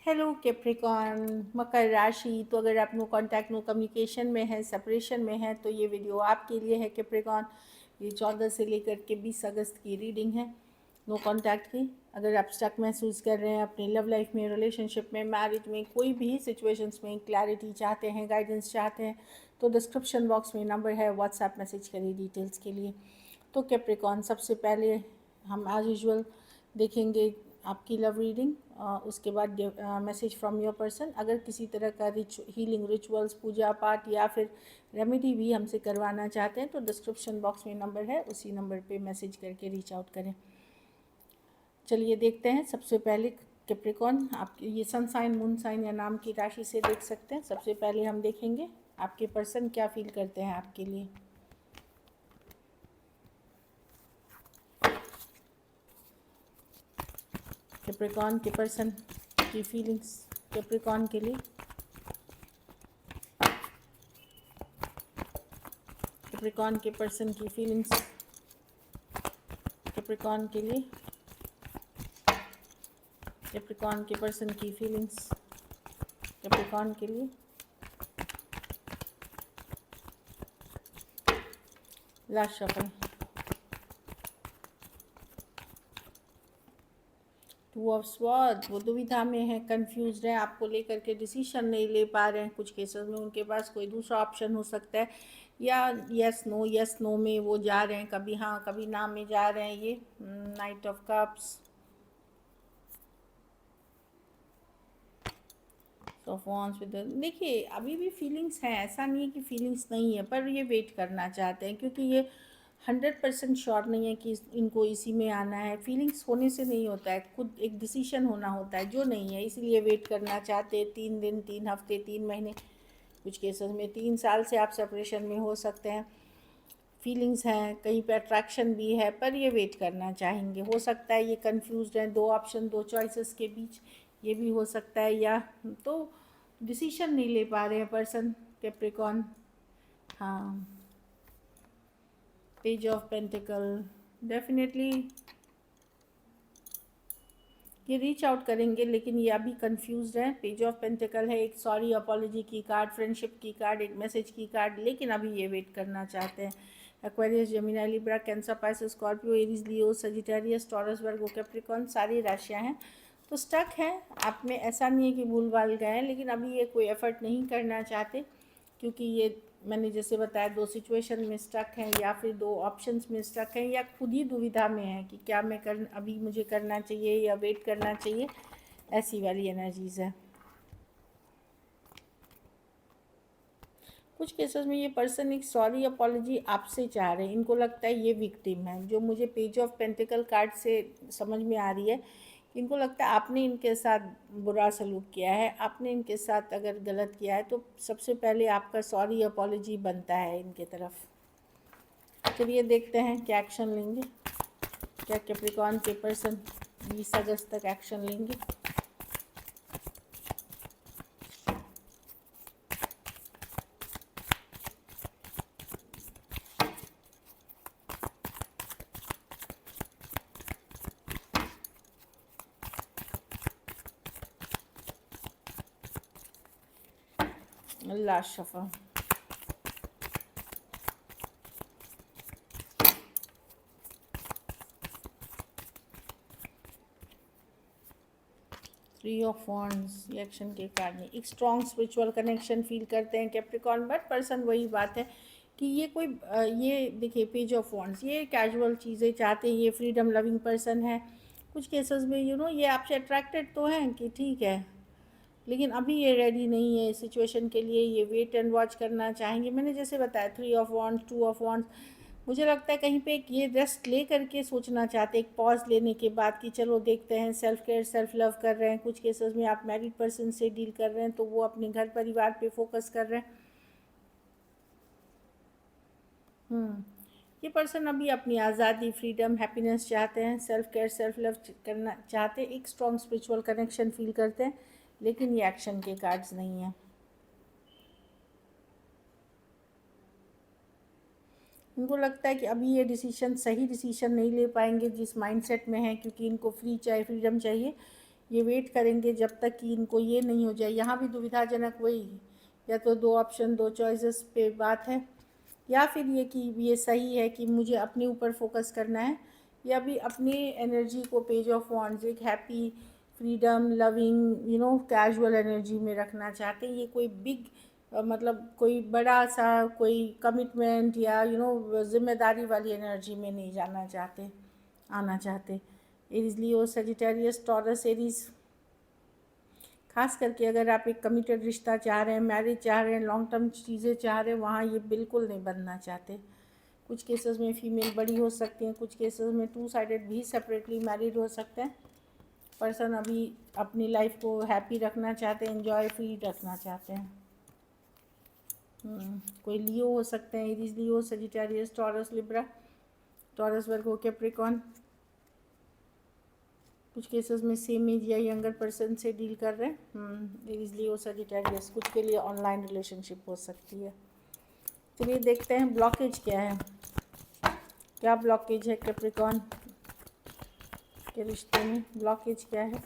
Hello Capricorn मकर राशि। तो अगर आप नो कांटेक्ट नो कम्युनिकेशन में है, सेपरेशन में है, तो ये वीडियो आपके लिए है कैप्रिकॉर्न। ये 14 से लेकर के 20 अगस्त की रीडिंग है नो कांटेक्ट की। अगर आप स्टक महसूस कर रहे हैं अपनी लव लाइफ में, रिलेशनशिप में, मैरिज में, कोई भी सिचुएशंस में क्लैरिटी चाहते हैं, गाइडेंस चाहते हैं, तो डिस्क्रिप्शन बॉक्स में नंबर है, व्हाट्सएप मैसेज करिए डिटेल्स के लिए। तो कैप्रिकॉर्न, सबसे पहले हम एज यूजुअल देखेंगे आपकी लव रीडिंग, उसके बाद मैसेज फ्रॉम योर पर्सन। अगर किसी तरह का हीलिंग रिचुअल्स, पूजा पाठ या फिर रेमेडी भी हमसे करवाना चाहते हैं तो डिस्क्रिप्शन बॉक्स में नंबर है, उसी नंबर पे मैसेज करके रीच आउट करें। चलिए देखते हैं। सबसे पहले कैप्रिकॉर्न, आपके ये सन साइन, मून साइन या नाम की राशि से देख सकते हैं। सबसे पहले हम देखेंगे आपके पर्सन क्या फील करते हैं आपके लिए। कैप्रिकॉर्न के पर्सन की फीलिंग्स कैप्रिकॉर्न के लिए। कैप्रिकॉर्न के पर्सन की फीलिंग्स कैप्रिकॉर्न के लिए। कैप्रिकॉर्न के पर्सन की फीलिंग्स कैप्रिकॉर्न के लिए। Last shuffle. Two of swords, वो दुविधा में है, कंफ्यूज है, आपको लेकर के डिसीजन नहीं ले पा रहे हैं। कुछ केसेस में उनके पास कोई दूसरा ऑप्शन हो सकता है, या यस नो में वो जा रहे हैं, कभी हाँ कभी ना में जा रहे हैं। ये night of cups, of wands with, देखिए अभी भी फीलिंग्स हैं, ऐसा नहीं है कि फीलिंग्स नहीं है, पर ये वेट करना चाहते हैं क्योंकि ये 100% श्योर नहीं है कि इनको इसी में आना है। फीलिंग्स होने से नहीं होता है, खुद एक डिसीजन होना होता है जो नहीं है, इसलिए वेट करना चाहते हैं। 3 दिन, 3 हफ्ते, 3 महीने, कुछ केसेस में 3 साल से आप सेपरेशन में हो सकते हैं। फीलिंग्स हैं, कहीं पे अट्रैक्शन भी है, पर ये वेट करना चाहेंगे। हो सकता है ये कंफ्यूज हैं, दो ऑप्शन, दो चॉइसेस के बीच, ये भी हो सकता है, या तो डिसीजन नहीं ले पा रहे हैं पर्सन कैप्रिकॉर्न। हाँ, पेज ऑफ पेंटिकल, डेफिनेटली ये रीच आउट करेंगे, लेकिन ये अभी कंफ्यूज है। पेज ऑफ पेंटिकल है, एक सॉरी अपॉलॉजी की कार्ड, फ्रेंडशिप की कार्ड, एक मैसेज की कार्ड, लेकिन अभी ये वेट करना चाहते हैं। Aquarius, Gemini, Libra, Cancer, Pisces, Scorpio, Aries, Leo, Sagittarius, Taurus, Virgo, Capricorn, सारी राशियां हैं। तो स्टक है आप में, ऐसा नहीं है कि भूल भाल गए हैं, लेकिन अभी ये कोई एफर्ट नहीं करना चाहते क्योंकि ये मैंने जैसे बताया, दो सिचुएशन में स्टक हैं, या फिर दो ऑप्शंस में स्टक हैं, या खुद ही दुविधा में है कि क्या मैं कर अभी मुझे करना चाहिए या वेट करना चाहिए। ऐसी वाली एनर्जीज है। कुछ केसेस में ये पर्सन एक सॉरी अपॉलॉजी आपसे चाह रहे हैं। इनको लगता है ये विक्टिम है, जो मुझे पेज ऑफ पेंटिकल कार्ड से समझ में आ रही है। इनको लगता है आपने इनके साथ बुरा सलूक किया है, आपने इनके साथ अगर गलत किया है तो सबसे पहले आपका सॉरी अपॉलॉजी बनता है इनके तरफ। चलिए देखते हैं क्या एक्शन लेंगे, क्या कैप्रिकॉर्न के पर्सन 20 अगस्त तक एक्शन लेंगे। Last shuffle, three of wands, ये एक्शन के कार्ड नहीं। एक स्ट्रॉन्ग स्पिरिचुअल कनेक्शन फील करते हैं कैप्रिकॉर्न, बट पर्सन वही बात है कि ये कोई ये देखिए पेज ऑफ वॉन्ड्स, ये कैजुअल चीज़ें चाहते हैं, ये फ्रीडम लविंग पर्सन है। कुछ केसेस में ये आपसे अट्रैक्टेड तो हैं कि ठीक है, लेकिन अभी ये रेडी नहीं है सिचुएशन के लिए, ये वेट एंड वॉच करना चाहेंगे। मैंने जैसे बताया 3 ऑफ वॉन्ड्स, 2 ऑफ वॉन्ड्स, मुझे लगता है कहीं पे एक ये रेस्ट ले करके सोचना चाहते हैं, एक पॉज लेने के बाद कि चलो देखते हैं, सेल्फ केयर सेल्फ लव कर रहे हैं। कुछ केसेस में आप मैरिड पर्सन से डील कर रहे हैं तो वो अपने घर परिवार पे फोकस कर रहे हैं। ये पर्सन अभी अपनी आज़ादी, फ्रीडम, हैप्पीनेस चाहते हैं, सेल्फ केयर सेल्फ लव करना चाहते हैं, एक स्ट्रॉन्ग स्पिरिचुअल कनेक्शन फील करते हैं, लेकिन ये एक्शन के कार्ड्स नहीं हैं। उनको लगता है कि अभी ये डिसीजन सही डिसीजन नहीं ले पाएंगे जिस माइंडसेट में है, क्योंकि इनको फ्रीडम चाहिए। ये वेट करेंगे जब तक कि इनको ये नहीं हो जाए। यहाँ भी दुविधाजनक वही, या तो दो ऑप्शन, दो चॉइसेस पे बात है, या फिर ये कि ये सही है कि मुझे अपने ऊपर फोकस करना है, या भी अपने एनर्जी को पेज ऑफ वॉन्ड्स, एक happy, freedom, loving, casual energy में रखना चाहते हैं। ये कोई बिग मतलब कोई बड़ा सा कोई कमिटमेंट या जिम्मेदारी वाली एनर्जी में नहीं जाना चाहते, आना चाहते। Aries, Leo, Sagittarius, taurus, Aries, खास करके अगर आप एक कमिटेड रिश्ता चाह रहे हैं, मैरिज चाह रहे हैं, लॉन्ग टर्म चीज़ें चाह रहे हैं, वहाँ ये बिल्कुल नहीं बनना चाहते। कुछ केसेस में फीमेल बड़ी हो सकती हैं, कुछ केसेस में टू साइडेड भी सेपरेटली मैरिड हो सकते हैं। पर्सन अभी अपनी लाइफ को हैप्पी रखना चाहते हैं, एंजॉय फ्री रखना चाहते हैं। कोई लियो हो सकते हैं, Aries, Leo, Sagittarius, taurus, Libra, taurus, Virgo, Capricorn. कुछ केसेस में सेम एज या यंगर पर्सन से डील कर रहे हैं, एरीज, लियो, सजिटेरियस। कुछ के लिए ऑनलाइन रिलेशनशिप हो सकती है। चलिए देखते हैं ब्लॉकेज क्या है, क्या ब्लॉकेज है कैप्रिकॉर्न के रिश्ते में, ब्लॉकेज क्या है।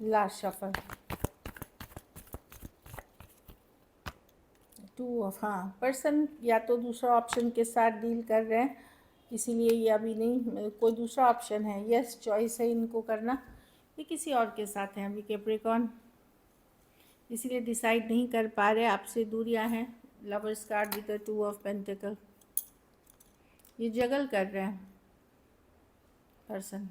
लास्ट शफल, टू ऑफ, हाँ, पर्सन या तो दूसरा ऑप्शन के साथ डील कर रहे हैं, इसीलिए ये अभी नहीं, कोई दूसरा ऑप्शन है, यस चॉइस है इनको करना, ये किसी और के साथ हैं अभी कैप्रिकॉर्न, इसीलिए डिसाइड नहीं कर पा रहे, आपसे दूरियां हैं। Lovers card with the two of pentacle, ये जगल कर रहे हैं पर्सन,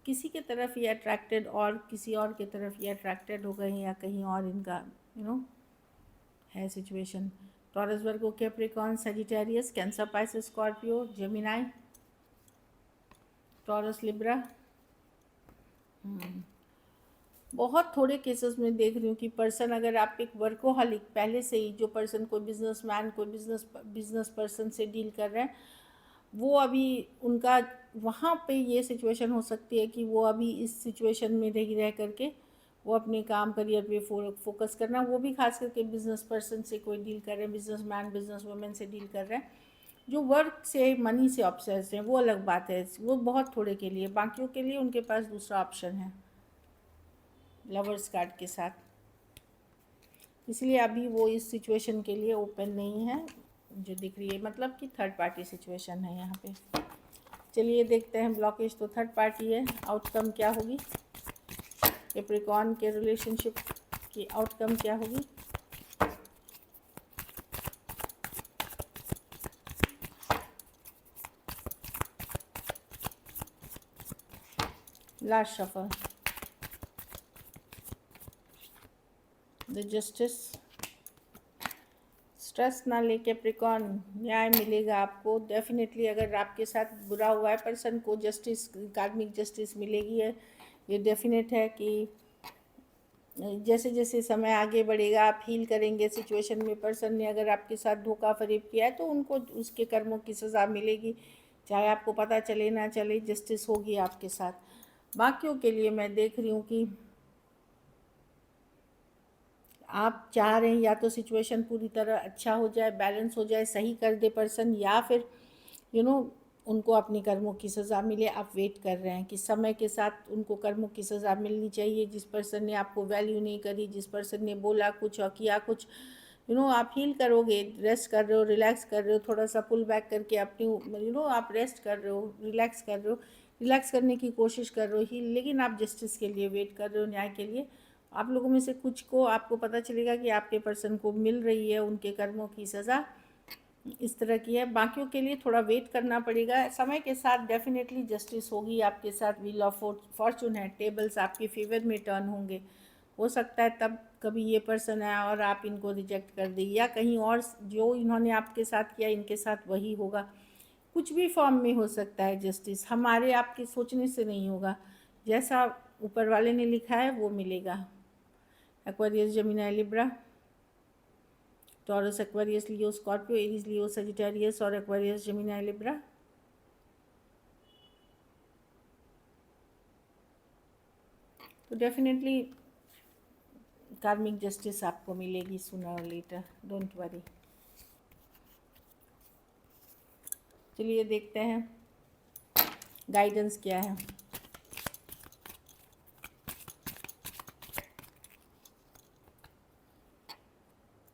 किसी के तरफ ये अट्रैक्टेड और किसी और के तरफ ये अट्रैक्टेड हो गए हैं, या कहीं और इनका है situation. Taurus, Virgo, Capricorn, Sagittarius, Cancer, Pisces, Scorpio, Gemini, Taurus, Libra. बहुत थोड़े केसेस में देख रही हूँ कि पर्सन, अगर आप एक वर्कोहॉलिक पहले से ही, जो पर्सन कोई बिजनेसमैन, कोई बिजनेस पर्सन से डील कर रहे हैं, वो अभी उनका वहाँ पे ये सिचुएशन हो सकती है कि वो अभी इस सिचुएशन में रह करके वो अपने काम, करियर पे फोकस करना, वो भी खास करके बिजनेस पर्सन से कोई डील कर रहे हैं, बिजनेसमैन, बिजनेस वुमेन से डील कर रहे हैं, जो वर्क से, मनी से ऑब्सेस्ड हैं, वो अलग बात है, वो बहुत थोड़े के लिए, बाकियों के लिए उनके पास दूसरा ऑप्शन है लवर्स कार्ड के साथ, इसलिए अभी वो इस सिचुएशन के लिए ओपन नहीं है जो दिख रही है, मतलब कि थर्ड पार्टी सिचुएशन है यहाँ पे। चलिए देखते हैं, ब्लॉकेज तो थर्ड पार्टी है, आउटकम क्या होगी, कैप्रिकॉर्न के रिलेशनशिप की आउटकम क्या होगी। Last shuffle, the justice, stress ना ले कैप्रिकॉर्न, न्याय मिलेगा आपको डेफिनेटली। अगर आपके साथ बुरा हुआ है पर्सन को, जस्टिस, कार्मिक जस्टिस मिलेगी है, ये डेफिनेट है कि जैसे जैसे समय आगे बढ़ेगा आप हील करेंगे सिचुएशन में, पर्सन ने अगर आपके साथ धोखा फरेब किया है तो उनको उसके कर्मों की सज़ा मिलेगी, चाहे आपको पता चले ना चले, जस्टिस होगी आपके साथ। बाकियों के लिए मैं देख रही हूँ कि आप चाह रहे हैं या तो सिचुएशन पूरी तरह अच्छा हो जाए, बैलेंस हो जाए, सही कर दे पर्सन, या फिर उनको अपने कर्मों की सज़ा मिले। आप वेट कर रहे हैं कि समय के साथ उनको कर्मों की सज़ा मिलनी चाहिए। जिस पर्सन ने आपको वैल्यू नहीं करी, जिस पर्सन ने बोला कुछ और किया कुछ, आप हील करोगे, रेस्ट कर रहे हो, रिलैक्स कर रहे हो, थोड़ा सा पुल बैक करके अपनी आप रेस्ट कर रहे हो, रिलैक्स कर रहे हो, रिलैक्स करने की कोशिश कर रहे हो हील, लेकिन आप जस्टिस के लिए वेट कर रहे हो, न्याय के लिए। आप लोगों में से कुछ को आपको पता चलेगा कि आपके पर्सन को मिल रही है उनके कर्मों की सज़ा, इस तरह की है। बाकियों के लिए थोड़ा वेट करना पड़ेगा, समय के साथ डेफिनेटली जस्टिस होगी आपके साथ। व्हील ऑफ फॉर्चून है, टेबल्स आपके फेवर में टर्न होंगे। हो सकता है तब कभी ये पर्सन आया और आप इनको रिजेक्ट कर दें, या कहीं और जो इन्होंने आपके साथ किया इनके साथ वही होगा, कुछ भी फॉर्म में हो सकता है जस्टिस, हमारे आपके सोचने से नहीं होगा, जैसा ऊपर वाले ने लिखा है वो मिलेगा। Aquarius, Gemini, Libra, Taurus, Aquarius, Leo, Scorpio, Aries, Leo, Sagittarius और एक्वेरियस, जेमिनी, लिब्रा। तो डेफिनेटली कार्मिक जस्टिस आपको मिलेगी सूनर और लेटर, डोंट वरी। चलिए देखते हैं गाइडेंस क्या है।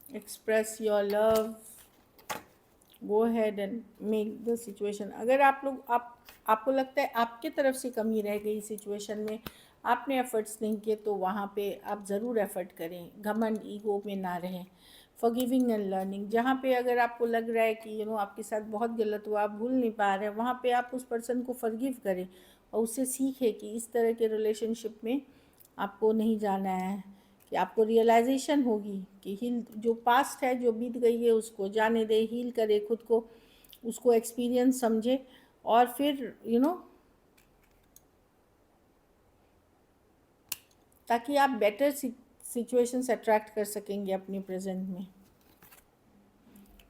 Express your love, go had and make the situation. अगर आपको लगता है आपके तरफ से कमी रह गई सिचुएशन में, आपने एफर्ट्स नहीं किए, तो वहाँ पे आप ज़रूर एफर्ट करें, घमंड ईगो में ना रहें। फॉरगिविंग एंड लर्निंग, जहाँ पे अगर आपको लग रहा है कि आपके साथ बहुत गलत हुआ, आप भूल नहीं पा रहे हैं, वहाँ पे आप उस पर्सन को फॉरगिव करें और उससे सीखें कि इस तरह के रिलेशनशिप में आपको नहीं जाना है, कि आपको रियलाइजेशन होगी कि हील, जो पास्ट है, जो बीत गई है, उसको जाने दे, हील करे खुद को, उसको एक्सपीरियंस समझे और फिर ताकि आप बेटर सिचुएशंस अट्रैक्ट कर सकेंगे अपने प्रेजेंट में।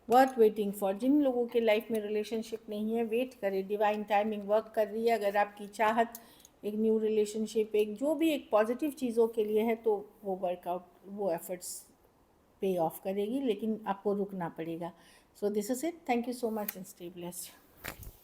वर्थ वेटिंग फॉर, जिन लोगों के लाइफ में रिलेशनशिप नहीं है, वेट करें, डिवाइन टाइमिंग वर्क कर रही है। अगर आपकी चाहत एक न्यू रिलेशनशिप, एक जो भी एक पॉजिटिव चीज़ों के लिए है, तो वो वर्कआउट, वो एफर्ट्स पे ऑफ करेगी, लेकिन आपको रुकना पड़ेगा। So this is it, thank you so much and stay blessed.